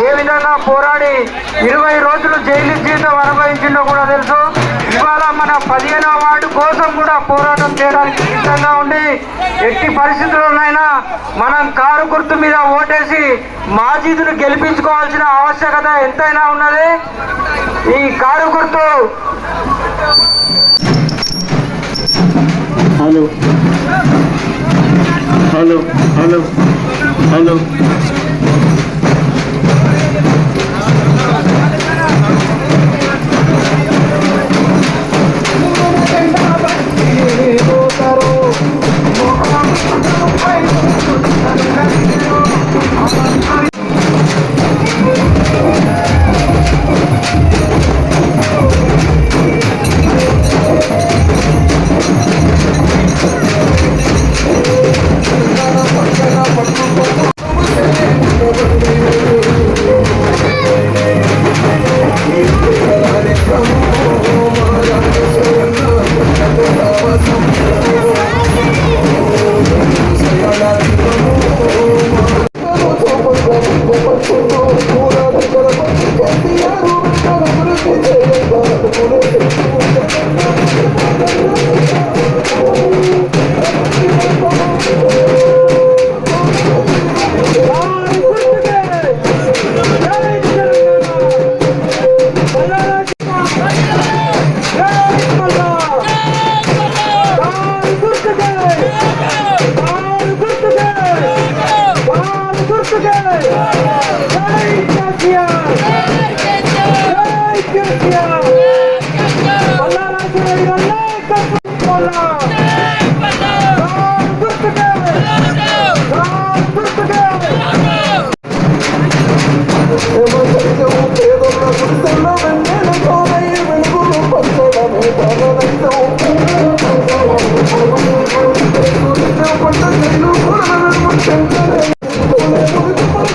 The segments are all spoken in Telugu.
ఏ విధంగా పోరాడి 20 రోజులు జైలు జీవితం అనుభవించిందో కూడా తెలుసు. ఇవాళ మన 15వ వార్డు కోసం కూడా పోరాటం చేయడానికి సిద్ధంగా ఉండి ఎట్టి పరిస్థితుల్లోనైనా మనం కారు గుర్తు మీద ఓటేసి మాజీదును గెలిపించుకోవాల్సిన ఆవశ్యకత ఎంతైనా ఉన్నది. ఈ కారు గుర్తు hello hello hello hello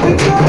Thank you.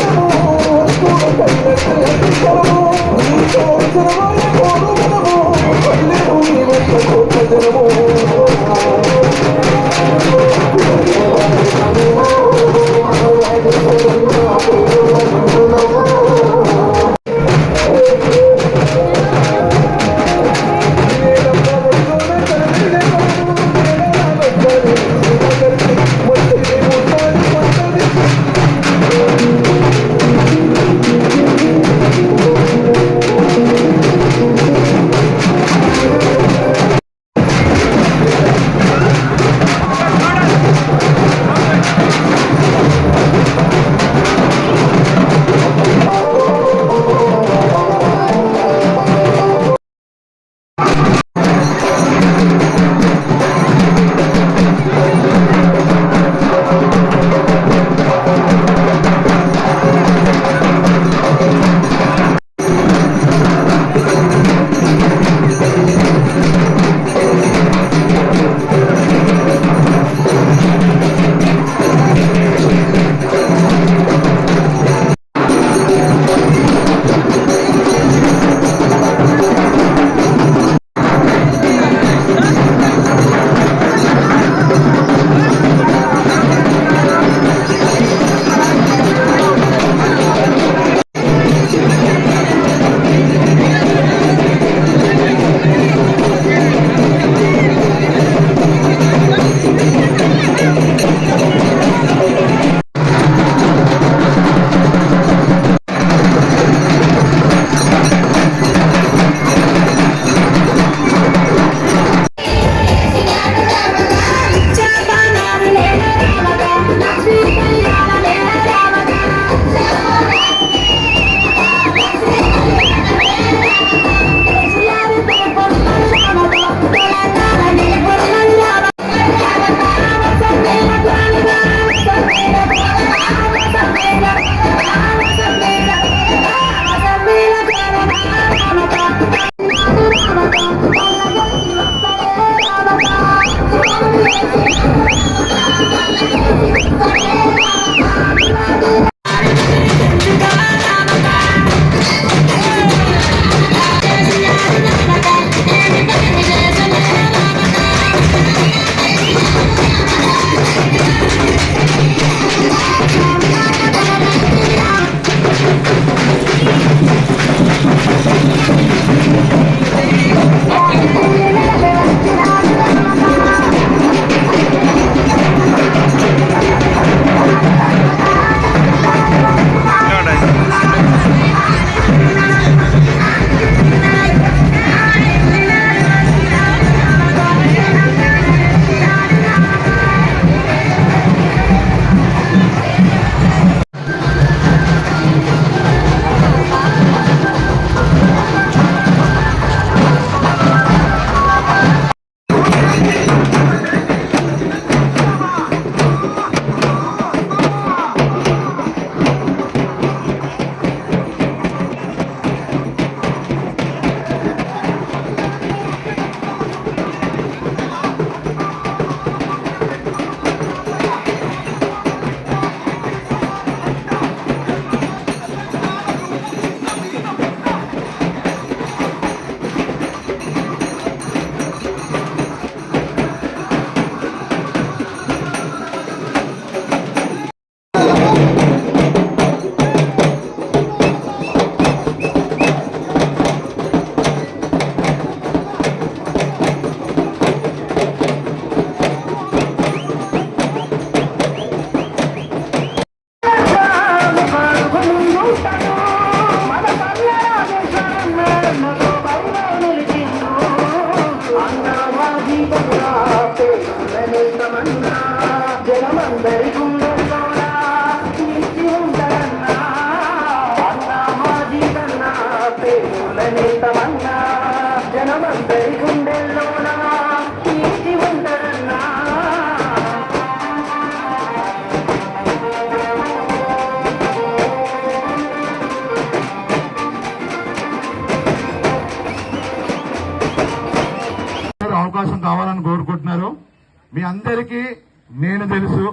నేను తెలుసు.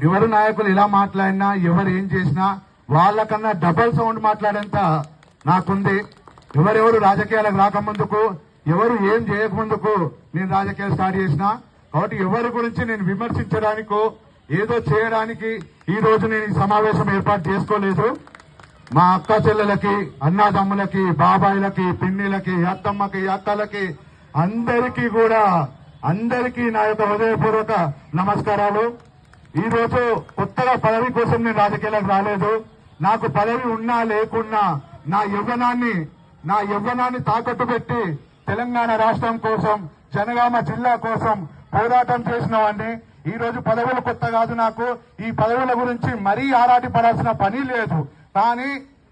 ఎవరు నాయకులు ఇలా మాట్లాడినా ఎవరు ఏం చేసినా వాళ్ళకన్నా డబల్ సౌండ్ మాట్లాడేంత నాకుంది. ఎవరెవరు రాజకీయాలకు రాకముందుకు, ఎవరు ఏం చేయకముందుకు నేను రాజకీయాలు స్టార్ట్ చేసిన. కాబట్టి ఎవరి గురించి నేను విమర్శించడానికో ఏదో చేయడానికి ఈ రోజు నేను ఈ సమావేశం ఏర్పాటు చేసుకోలేదు. మా అక్క చెల్లెలకి, అన్నాదమ్ములకి, బాబాయిలకి, పిన్నిలకి, అత్తమ్మకి, అక్కలకి అందరికీ నా యొక్క హృదయపూర్వక నమస్కారాలు. ఈ రోజు కొత్తగా పదవి కోసం నేను రాజకీయాలకు రాలేదు. నాకు పదవి ఉన్నా లేకున్నా నా యవ్వనాన్ని తాకట్టు పెట్టి తెలంగాణ రాష్ట్రం కోసం, జనగామ జిల్లా కోసం పోరాటం చేసిన వాడిని. ఈ రోజు పదవులు కొత్త కాదు నాకు. ఈ పదవుల గురించి మరీ ఆరాటి పడాల్సిన పని లేదు. కానీ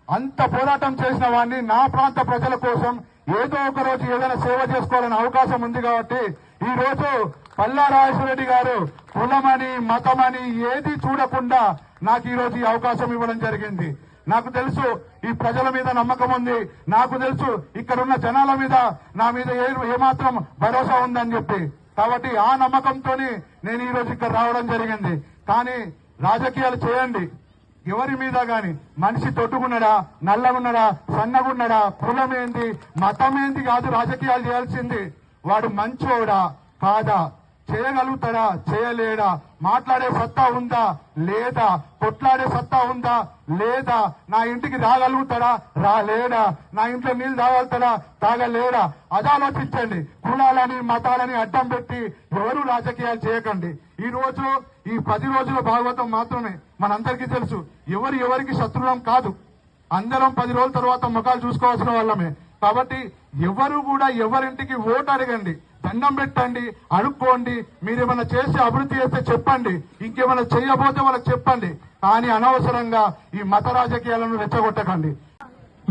అంత పోరాటం చేసిన వాడిని నా ప్రాంత ప్రజల కోసం ఏదో ఒక రోజు ఏదైనా సేవ చేసుకోవాలని అవకాశం ఉంది. కాబట్టి ఈ రోజు పల్లా రాజేశ్వరరెడ్డి గారు కులమని, మతమని ఏది చూడకుండా నాకు ఈ రోజు ఈ అవకాశం ఇవ్వడం జరిగింది. నాకు తెలుసు ఈ ప్రజల మీద నమ్మకం ఉంది. నాకు తెలుసు ఇక్కడున్న జనాల మీద నా మీద ఏమాత్రం భరోసా ఉందని చెప్పి. కాబట్టి ఆ నమ్మకంతోని నేను ఈ రోజు ఇక్కడ రావడం జరిగింది. కానీ రాజకీయాలు చేయండి, ఎవరి మీద గాని మనిషి తొట్టుకున్నాడా, నల్లగున్నాడా, సన్నగున్నాడా, కులమేంది, మతమేంది కాదు రాజకీయాలు చేయాల్సింది. వాడు మంచోడా కాదా, చేయగలుగుతాడా చేయలేడా, మాట్లాడే సత్తా ఉందా లేదా, కొట్లాడే సత్తా ఉందా లేదా, నా ఇంటికి రాగలుగుతాడా రాలేడా, నా ఇంట్లో నీళ్లు తాగలుగుతాడా తాగలేడా, అది ఆలోచించండి. కులాలని మతాలని అడ్డం పెట్టి ఎవరు రాజకీయాలు చేయకండి. ఈ రోజు ఈ 10 రోజుల భాగవతం మాత్రమే మనందరికీ తెలుసు. ఎవరికి శత్రులం కాదు. అందరం 10 రోజుల తర్వాత ముఖాలు చూసుకోవాల్సిన వాళ్ళమే. కాబట్టి ఎవరు కూడా ఎవరింటికి ఓటు అడగండి, దండం పెట్టండి, అడుక్కోండి. మీరేమైనా చేసి అభివృద్ధి చేస్తే చెప్పండి, ఇంకేమైనా చేయబోతే వాళ్ళకి చెప్పండి. కానీ అనవసరంగా ఈ మత రాజకీయాలను రెచ్చగొట్టకండి.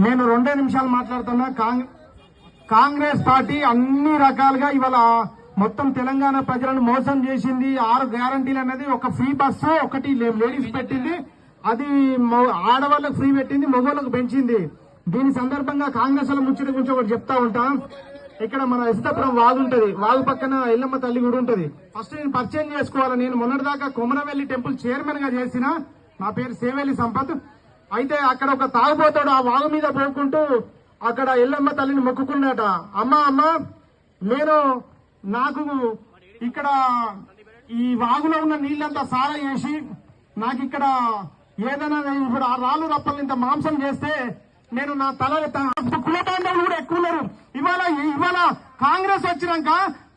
నేను 2 నిమిషాలు మాట్లాడుతున్నా. కాంగ్రెస్ పార్టీ అన్ని రకాలుగా ఇవాళ మొత్తం తెలంగాణ ప్రజలను మోసం చేసింది. 6 గ్యారంటీలు అనేది ఒక ఫ్రీ బస్సు, ఒకటి లేడీస్ పెట్టింది, అది ఆడవాళ్ళకు ఫ్రీ పెట్టింది, మగవాళ్ళకు పెంచింది. దీని సందర్భంగా కాంగ్రెస్ వాళ్ళ ముచ్చట గురించి ఒకటి చెప్తా ఉంటా. ఇక్కడ మన ఎసితాపురం వాగు ఉంటది, వాగు పక్కన ఎల్లమ్మ తల్లి గుడి ఉంటది. ఫస్ట్ నేను పరిచయం చేసుకోవాలి. నేను మొన్నటిదాకా కొమరవెల్లి టెంపుల్ చైర్మన్ గా చేసిన, నా పేరు సేవేలి సంపత్. అయితే అక్కడ ఒక తాగుబోతాడు ఆ వాగు మీద పోకుంటూ అక్కడ ఎల్లమ్మ తల్లిని మొక్కుకున్నాట. అమ్మ నాకు ఇక్కడ ఈ వాగులో ఉన్న నీళ్ళంతా సారా చేసి నాకు ఇక్కడ ఏదైనా ఇప్పుడు ఆ రాళ్ళు రప్పలు ఇంత మాంసం చేస్తే నేను నా తల కుల బాంధవులు కూడా ఎక్కువ ఉన్నారు. ఇవాళ కాంగ్రెస్ వచ్చినాక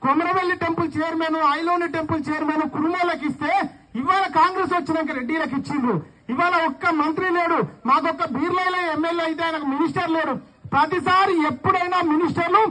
కొమరవెల్లి టెంపుల్ చైర్మన్, ఐలోని టెంపుల్ చైర్మన్ కుటుంబాలకు ఇస్తే ఇవాళ కాంగ్రెస్ వచ్చినాక రెడ్డిలకు ఇచ్చిండ్రు. ఇవాళ ఒక్క మంత్రి లేడు, మాకొక్క బీర్లలో ఎమ్మెల్యే అయితే ఆయనకు మినిస్టర్ లేడు. ప్రతిసారి ఎప్పుడైనా మినిస్టర్లు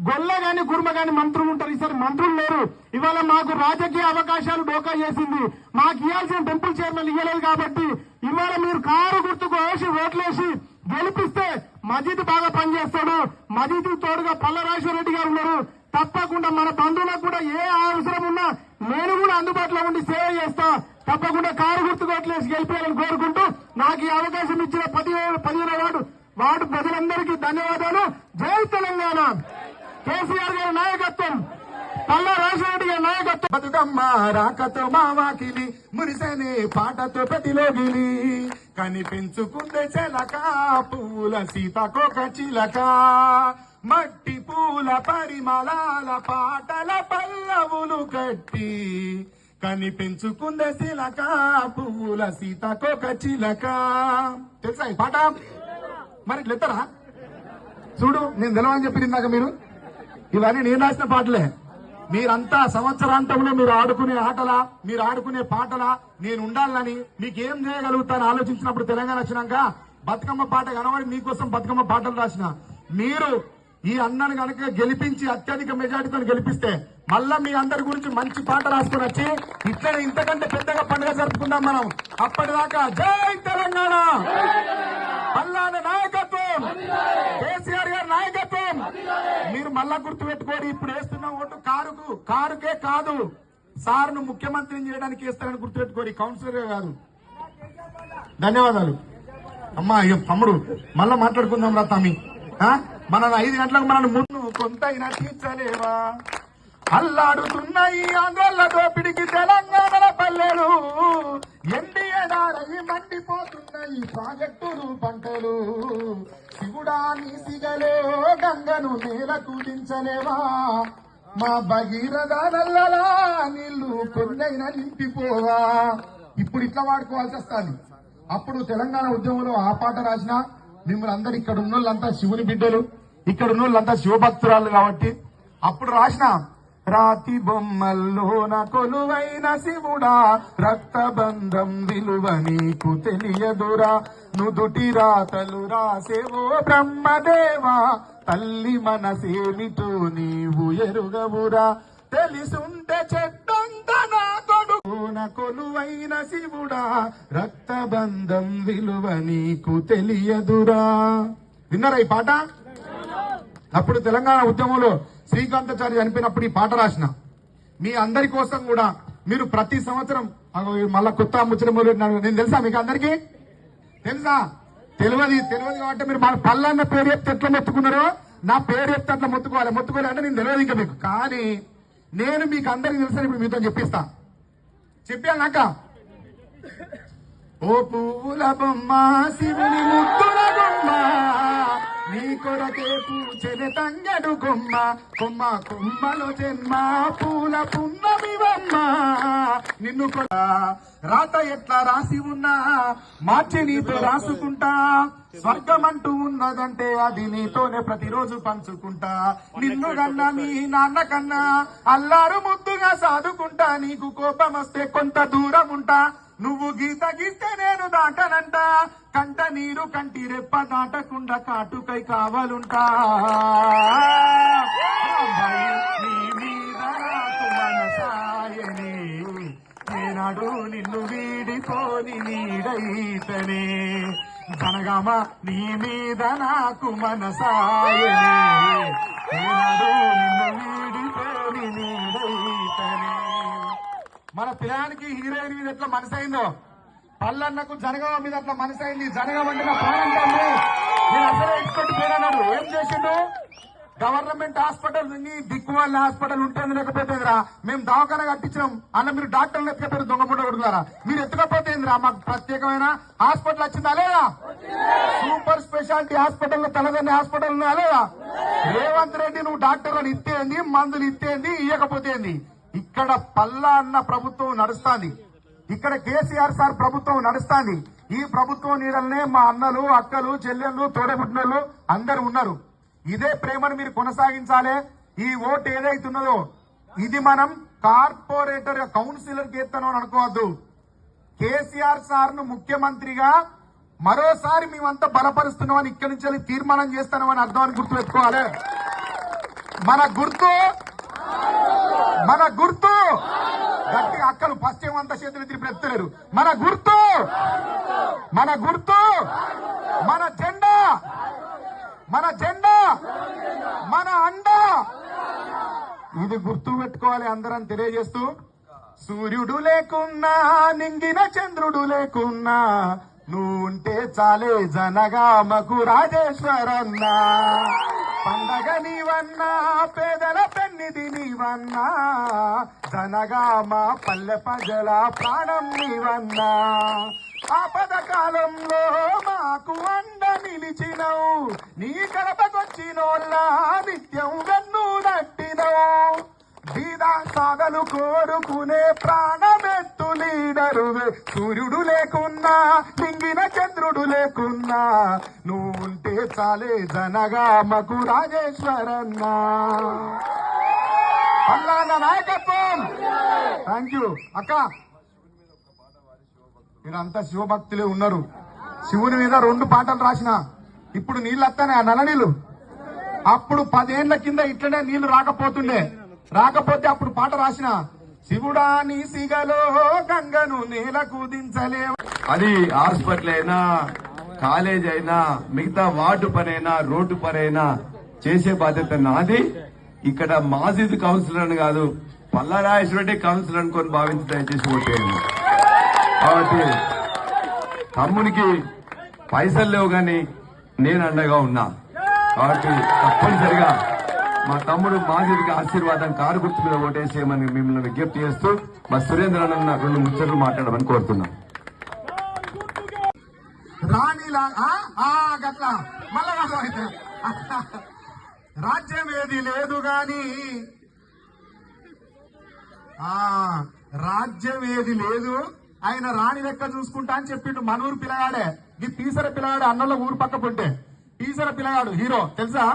గొల్ల గాని గుర్మ గాని మంత్రులు ఉంటారు, ఈసారి మంత్రులు లేరు. ఇవాళ మాకు రాజకీయ అవకాశాలు డోకా చేసింది. మాకు ఇవ్వాల్సిన టెంపుల్ చైర్మన్ ఇవ్వలేదు. కాబట్టి ఇవాళ మీరు కారు గుర్తుకు వేసి ఓట్లేసి గెలిపిస్తే మజీద్ బాగా పనిచేస్తాడు. మజీద్ తోడుగా పల్లరాజేశ్వరరెడ్డి గారు ఉన్నారు. తప్పకుండా మన బంధువులకు కూడా ఏ అవసరం ఉన్నా నేను కూడా అందుబాటులో ఉండి సేవ చేస్తా. తప్పకుండా కారు గుర్తుకు ఓట్లేసి గెలిపేయాలని కోరుకుంటూ నాకు ఈ అవకాశం ఇచ్చిన 15వ వార్డు ప్రజలందరికీ ధన్యవాదాలు. జై తెలంగాణ. కేసీఆర్ గారి నాయకత్వం, పల్లా రాజశేఖర గారి నాయకత్వం. బతుకమ్మ రాకతో మావాకిలి మురిసనే పాటతో ప్రతిలోగిలి కనిపించుకుందే చెలక పూల సీతకొక చిలక మట్టి పూల పరిమళాల పాటల పల్లవులు కట్టి కనిపించుకుందే చిలక పూల సీతకొక చిలక. తెలుసా ఈ పాట? మరి ఇట్లెత్తరా? చూడు, నేను తెలవని చెప్పి ఇందాక మీరు ఇవన్నీ నేను రాసిన పాటలే. మీరంతా సంవత్సరాంతంలో మీరు ఆడుకునే ఆటలా, మీరు ఆడుకునే పాటలా నేను ఉండాలని, మీకేం చేయగలుగుతాను ఆలోచించినప్పుడు తెలంగాణ వచ్చినాక బతుకమ్మ పాట కనబడి మీకోసం బతుకమ్మ పాటలు రాసిన. మీరు ఈ అన్నను కనుక గెలిపించి అత్యధిక మెజార్టీతో గెలిపిస్తే మళ్ళా మీ అందరి గురించి మంచి పాట రాసుకొని వచ్చి ఇట్లనే ఇంతకంటే పెద్దగా పండుగ జరుపుకుందాం మనం. అప్పటిదాకా జై తెలంగాణ. పల్లాన నాయకత్వం, కేసీఆర్ గారి నాయకత్వం. మీరు మళ్ళా గుర్తు పెట్టుకోండి, ఇప్పుడు వేస్తున్న ఓటు కారుకే కాదు, సార్ను ముఖ్యమంత్రిని చేయడానికి వేస్తారని గుర్తు పెట్టుకోండి, కౌన్సిలర్ కాదు. ధన్యవాదాలు. అమ్మా తమ్ముడు మళ్ళా మాట్లాడుకుందాం రా తమ్మి. మన 5 గంటలకు మనల్ని ముందు కొంత తీర్చలేవా, అల్లాడుతున్న ఈ ఆంధ్రల దోపిడికి తెలంగాణల పల్లెలు ఎన్డీఏదారై మండిపోతున్న ఈ ప్రాజెక్టులు పంటలు శివుడా నీ సిగలో గంగను నేలకు దించలేవా మా భగీరథ నల్లలా నీళ్లు కొన్నైనా నింపిపోవా. ఇప్పుడు ఇట్లా వాడుకోవాల్సి వస్తుంది. అప్పుడు తెలంగాణ ఉద్యమంలో ఆ పాట రాసిన మిమ్మల్ని అందరు ఇక్కడ ఉన్న వాళ్ళంతా శివుని బిడ్డలు, ఇక్కడ ఉన్న వాళ్ళంతా శివభక్తురాలు కాబట్టి అప్పుడు రాసిన రాతి బొమ్మల్లోన కొలువైన శివుడా రక్తబంధం విలువ నీకు తెలియదురా నుదుటి రాతలు రాసేవో బ్రహ్మదేవా తల్లి మనసేమిటో నీవు ఎరుగవురా తెలిసుంటే చెట్టంత నా కొడుకున కొలువైన శివుడా రక్తబంధం విలువ నీకు తెలియదురా. విన్నారా ఈ పాట? అప్పుడు తెలంగాణ ఉద్యమంలో శ్రీకాంతాచారి చనిపోయినప్పుడు ఈ పాట రాసిన మీ అందరి కోసం కూడా మీరు ప్రతి సంవత్సరం మళ్ళా కొత్త ముచ్చట నేను తెలుసా మీకు అందరికీ తెలుసా? తెలియదు కాబట్టి మీరు మన పల్లన్న పేరు చెప్తే ఎట్లా మొత్తుకున్నారో నా పేరు చెప్తే అట్లా మొత్తుకోవాలి అంటే నేను తెలియదు ఇంకా మీకు. కానీ నేను మీకు అందరికి తెలుసా ఇప్పుడు మీతో చెప్పిస్తా. చెప్పాక ఓ పువ్వుల బొమ్మ శివుని ముద్దుల బొమ్మ నీ కొరకే పూచెని తంగడు కొమ్మ కొమ్మ కొమ్మలో జన్మ పూల పున్నమివమ్మ నిన్ను కూడా రాత ఎట్లా రాసి ఉన్నా మార్చి నీతో రాసుకుంటా స్వర్గం అంటూ ఉన్నదంటే అది నీతోనే ప్రతిరోజు పంచుకుంటా నిన్ను కన్నా నీ నాన్న కన్నా అల్లారు ముద్దుగా సాదుకుంటా నీకు కోపం వస్తే కొంత దూరం ఉంటా నువ్వు గీత గీస్తే నేను దాటనంట కంట నీరు కంటి రెప్ప దాటకుండా కాటుకై కావాలుంటా నీ మీద నాకు మనసాయనే నేనాడు నిన్ను వీడిపోని నీడైతనే జనగామ నీ మీద నాకు మనసాయనే నేనాడు నిన్ను వీడిపోని నీడైతనే. మన పిల్లానికి హీరోయిన్ మీద ఎట్లా మనసైందో పల్లన్నకు జనగామ మీద అట్లా మనసైంది. జనగామ అంటే నా ప్రాణం తమ్మి. నేను అసలే ఎక్స్పెక్ట్ పోయినాడు. ఏం చేసిండు? గవర్నమెంట్ హాస్పిటల్ దిక్కుమాలిన హాస్పిటల్ ఉంటుంది లేకపోతేందిరా మేము దవాఖాన కట్టించినాం అన్న మీరు డాక్టర్లు ఎత్తుకపోయారు దొంగముండ కొడుకున్నారా మీరు ఎత్తుకపోతేందిరా మాకు ప్రత్యేకమైన హాస్పిటల్ వచ్చిందా లేదా? సూపర్ స్పెషాలిటీ హాస్పిటల్ తలదన్ని హాస్పిటల్ ఉందా లేదా? రేవంత్ రెడ్డి నువ్వు డాక్టర్లను ఇస్తేంది మందులు ఇస్తేంది ఇయ్యకపోతేంది. ఇక్కడ పల్లా అన్న ప్రభుత్వం నడుస్తాంది. ఇక్కడ కేసీఆర్ సార్ ప్రభుత్వం నడుస్తాంది. ఈ ప్రభుత్వం నీడలనే మా అన్నలు అక్కలు చెల్లెళ్ళు తోడబుట్టినోళ్ళు అందరు ఉన్నారు. ఇదే ప్రేమను మీరు కొనసాగించాలి. ఈ ఓటు ఏదైతున్నదో ఇది మనం కార్పొరేటర్ కౌన్సిలర్ కి ఎత్తాను అనుకోవద్దు. కేసీఆర్ సార్ ను ముఖ్యమంత్రిగా మరోసారి మేమంతా బలపరుస్తున్నామని ఇక్కడి నుంచి తీర్మానం చేస్తామని అర్థం అని గుర్తు పెట్టుకోవాలి. మన గుర్తు గట్టిగా అక్కలు ఫస్ట్ ఏమంతా చేతులు తిరిగి ఎత్తలేరు. మన గుర్తు మన జెండా మన అండ ఇది గుర్తు పెట్టుకోవాలి అందరం తెలియజేస్తూ సూర్యుడు లేకున్నా నింగిన చంద్రుడు లేకున్నా నువ్వుంటే చాలే జనగామకు రాజేశ్వరన్న పండగ నీవన్నా పేదల పెన్నిది నీవన్నా జనగామ పల్లె ప్రజల ప్రాణం నీవన్నా ఆపద కాలంలో మాకు అండ నిలిచినవు నీ కడపకొచ్చినోళ్ళ నిత్యం వెన్ను నట్టినవు బీదా సాగలు కోరుకునే ప్రాణమెత్తు లీడరువే సూర్యుడు లేకున్నా నింగిన చంద్రుడు లేకున్నా నువ్వుంటే చాలే జనగామకు రాజేశ్వరన్న పల్లాన్న నాయకత్వం. థ్యాంక్ యూ అక్క. మీరంతా శివభక్తులే ఉన్నారు. శివుని మీద 2 పాటలు రాసిన ఇప్పుడు నీళ్ళు వస్తానే ఆ నల్ల నీళ్లు. అప్పుడు 10 ఏళ్ల కింద ఇట్లనే నీళ్లు రాకపోతే అప్పుడు పాట రాసిన శివుడా నీ సిగలో గంగను నేలకు దించలే. అది హాస్పిటల్ అయినా కాలేజ్ అయినా మిగతా వార్డు పనైనా రోడ్డు పనైనా చేసే బాధ్యత నాది. ఇక్కడ మాజీద్ కౌన్సిలర్ అని కాదు పల్లారాజేశ్వరరెడ్డి కౌన్సిలర్ అనుకొని భావించి దయచేసి ఓటేయండి. కాబట్టి తమ్మునికి పైసలు లేవు గాని నేను అండగా ఉన్నా. కాబట్టి తప్పనిసరిగా మా తమ్ముడు మాజీకి ఆశీర్వాదం కారు గుర్తు మీద ఓటేసేయమని మిమ్మల్ని విజ్ఞప్తి చేస్తూ మా సురేంద్ర అన్న 2 ముచ్చట్లు మాట్లాడమని కోరుతున్నాం. గట్లా మళ్ళా రాజ్యం ఏది లేదు గాని రాజ్యం ఏది లేదు, ఆయన రాణి లెక్క చూసుకుంటా అని చెప్పిండు. మనూరు పిల్లగాడే, ఈ పీసర పిల్లగాడు అన్నలో ఊరు పక్క పుట్టే పీసర పిల్లగాడు హీరో తెలుసా?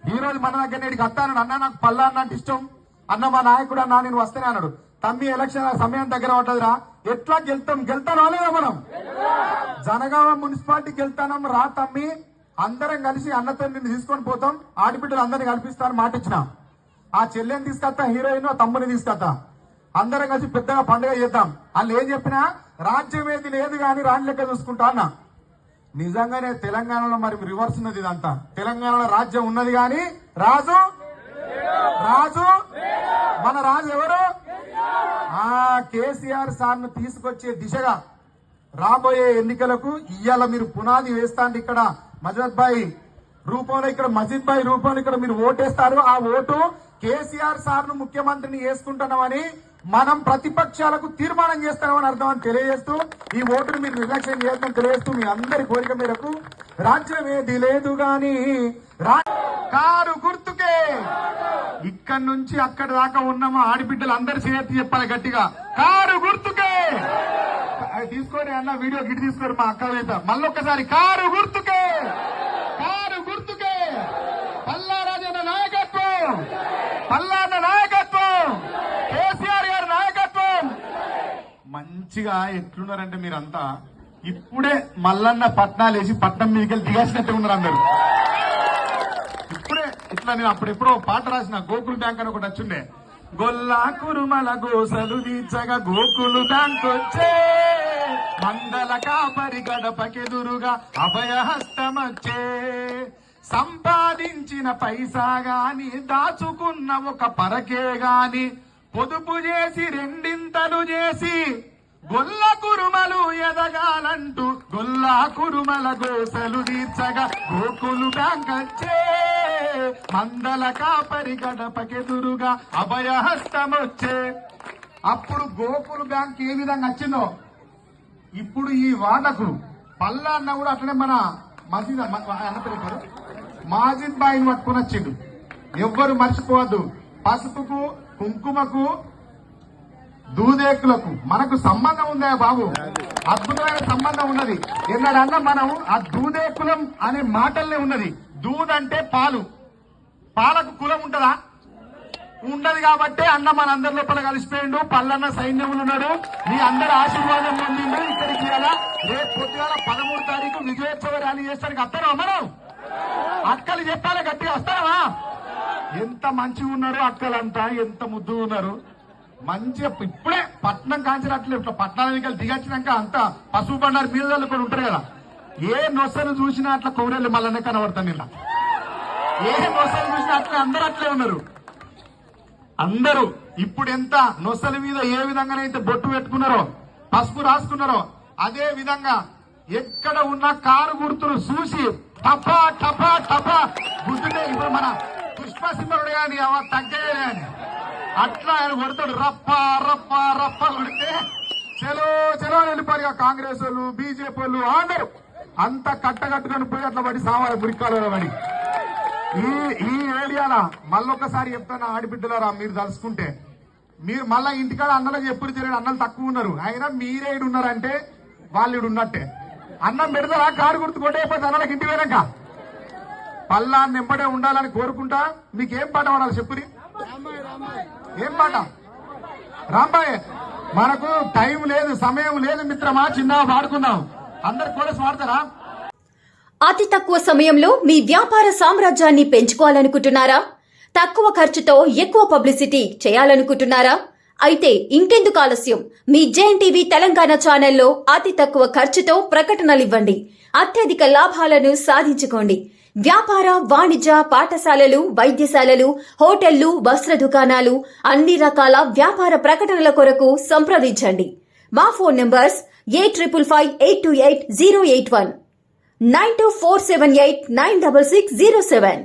హీరోలు మన దగ్గర నేటికి వస్తాను అన్న, నాకు పల్లా అన్న అంటే ఇష్టం అన్న, మా నాయకుడు అన్న నేను వస్తేనే అన్నాడు. తమ్మి ఎలక్షన్ సమయం దగ్గర ఉంటదిరా, ఎట్లా గెలుతానో లేదా మనం? జనగామ మున్సిపాలిటీకి వెళ్తానం రా తమ్మి, అందరం కలిసి అన్నతో నిన్ను తీసుకొని పోతాం, ఆడబిడ్డలు అందరినీ కల్పిస్తాను మాట ఇచ్చిన. ఆ చెల్లెని తీసుకొస్తా, హీరోయిన్ తమ్ముని తీసుకొస్తా, అందరం కలిసి పెద్దగా పండుగ చేద్దాం. వాళ్ళు ఏం చెప్పినా రాజ్యం ఏది లేదు కానీ రాణి లెక్క చూసుకుంటా అన్న. నిజంగానే తెలంగాణలో మరి రివర్స్ ఉన్నది ఇదంతా. తెలంగాణలో రాజ్యం ఉన్నది కానీ రాజు మన రాజు ఎవరు? కేసీఆర్ సార్ ను తీసుకొచ్చే దిశగా రాబోయే ఎన్నికలకు ఇయ్యాల మీరు పునాది వేస్తాండి. ఇక్కడ మజద్ భాయ్ రూపంలో, ఇక్కడ మజీద్ భాయ్ రూపంలో ఇక్కడ మీరు ఓటేస్తారు. ఆ ఓటు కేసీఆర్ సార్ ను ముఖ్యమంత్రిని చేసుకుంటున్నామని మనం ప్రతిపక్షాలకు తీర్మానం చేస్తామని అర్థం అని తెలియజేస్తూ, ఈ ఓటును మీరు నిర్లక్ష్యం చేస్తామని తెలియజేస్తూ, మీ అందరి కోరిక మేరకు రాజ్యం ఏది లేదు గాని కారు గుర్తుకే. ఇక్కడి నుంచి అక్కడి దాకా ఉన్న మా ఆడబిడ్డలు అందరు చేతి చెప్పాలి గట్టిగా, కారు గుర్తుకే. తీసుకోండి అన్న, వీడియో గిట్ తీసుకోండి మా అక్క వేత. మళ్ళొక్కసారి కారు గుర్తుకే, కారు గుర్తుకే. పల్లా రాజన్న నాయకత్వం, పల్లాన్న నాయకత్వం, కేసీఆర్ గారి నాయకత్వం. మంచిగా ఎట్లున్నారంటే మీరంతా ఇప్పుడే మల్లన్న పట్నాలు వేసి పట్నం మీదకి వెళ్ళి దిగాల్సినట్టు ఉన్నారు అందరు. ఇప్పుడే ఇట్లా నేను అప్పుడెప్పుడో పాట రాసిన గోకుల్ బ్యాంక్ అని ఒకటి వచ్చిండే, గొల్లా కురుమల గోసలు తీర్చగా గోకులు బ్యాంక్ వచ్చే, మండల కాపరి గడపకెదురుగా అభయహస్తమొచ్చే, సంపాదించిన పైసా గాని దాచుకున్న ఒక పరకే గాని పొదుపు చేసి రెండింతలు చేసి గొల్ల కురుమలు ఎదగాలంటూ గొల్లా కురుమల గోసలు తీర్చగా గోకులు బ్యాంక్ వచ్చే, మందల కాపరి గడపకెదురుగా అభయహస్తమొచ్చే. అప్పుడు గోకులు బ్యాంక్ ఏ విధంగా వచ్చిందో ఇప్పుడు ఈ వాటకు పల్లా అన్న కూడా అట్లనే మన మసీద్ అన్న మాజిద్ బాయిని పట్టుకుని వచ్చిండు. ఎవ్వరు మర్చిపోవద్దు, పసుపుకు కుంకుమకు దూదేకులకు మనకు సంబంధం ఉందా బాబు? అద్భుతమైన సంబంధం ఉన్నది. ఎన్నడన్న మనం ఆ దూదేకులం అనే మాటల్నే ఉన్నది. దూద్ అంటే పాలు, పాలకు కులం ఉంటదా? ఉండదు. కాబట్టి అన్న మన అందరి లోపల కలిసిపోయిండు. పల్లన్న సైన్యములు ఉన్నాడు, మీ అందరి ఆశీర్వాదం పొందిండు. ఇక్కడికి రేపు పొద్దుగాల 13వ తారీఖు విజయోత్సవ ర్యాలీ చేస్తానికి వస్తారా? మనం అక్కలు చెప్పాలి గట్టిగా, వస్తారా? ఎంత మంచిగా ఉన్నారు అక్కలంతా, ఎంత ముద్దు ఉన్నారు. మంచిగా ఇప్పుడే పట్నం కాంచినట్లే ఇట్లా పట్టణానికి దిగచ్చినాక అంతా పసుపు బండారు మీద కూడా ఉంటారు కదా, ఏ నొసలు చూసినా అట్లా కౌరెళ్ళు మళ్ళీ కనబడతాను. ఇలా ఏ నొసలు చూసినా అట్లా అందరూ అట్లే ఉన్నారు. అందరూ ఇప్పుడు ఎంత నొసల మీద ఏ విధంగానైతే బొట్టు పెట్టుకున్నారో, పసుపు రాసుకున్నారో, అదే విధంగా ఎక్కడ ఉన్న కారు గుర్తులు చూసి టపా టపా టపా గుర్తుంటే ఇప్పుడు మన పుష్పసింహుడు గాని తగ్గలే గాని అట్లా ఆయన కొడతాడు. రప్ప రప్ప రప్ప కొడితే చలో చలో వెళ్ళిపోయి కాంగ్రెస్ వాళ్ళు, బీజేపీ వాళ్ళు అందరూ అంత కట్టగట్టుకొని పోయి అట్లా పడి సావాలి మురికాలలో పడి. ఈ ఏరియాల మళ్ళొక్కసారి చెప్తాను ఆడబిడ్డలారా, మీరు తలుసుకుంటే మీరు మళ్ళా ఇంటికాడ అన్నలకు ఎప్పుడు తిరిగి అన్నలు తక్కువ ఉన్నారు, అయినా మీరే ఇడు ఉన్నారంటే వాళ్ళు ఇడు ఉన్నట్టే. అన్నం పెడతారా? కారు గుర్తు కొట్టేపోతే అన్నలకు ఇంటి పోయాక పల్లా నింబడే ఉండాలని కోరుకుంటా. మీకేం పాట పాడాలి చెప్పురి? ఏం పాట? రాంబాయ్, మనకు టైం లేదు, సమయం లేదు మిత్రమా, చిన్న పాడుకుందాం. అందరు కూడా పాడతారా? అతి తక్కువ సమయంలో మీ వ్యాపార సామ్రాజ్యాన్ని పెంచుకోవాలనుకుంటున్నారా? తక్కువ ఖర్చుతో ఎక్కువ పబ్లిసిటీ చేయాలనుకుంటున్నారా? అయితే ఇంకెందుకు ఆలస్యం? మీ జేఎన్టీవీ తెలంగాణ ఛానల్లో అతి తక్కువ ఖర్చుతో ప్రకటనలివ్వండి, అత్యధిక లాభాలను సాధించుకోండి. వ్యాపార, వాణిజ్య, పాఠశాలలు, వైద్యశాలలు, హోటళ్లు, వస్త్ర దుకాణాలు, అన్ని రకాల వ్యాపార ప్రకటనల కొరకు సంప్రదించండి. మా ఫోన్ నంబర్స్ 8558288081, 9247896607.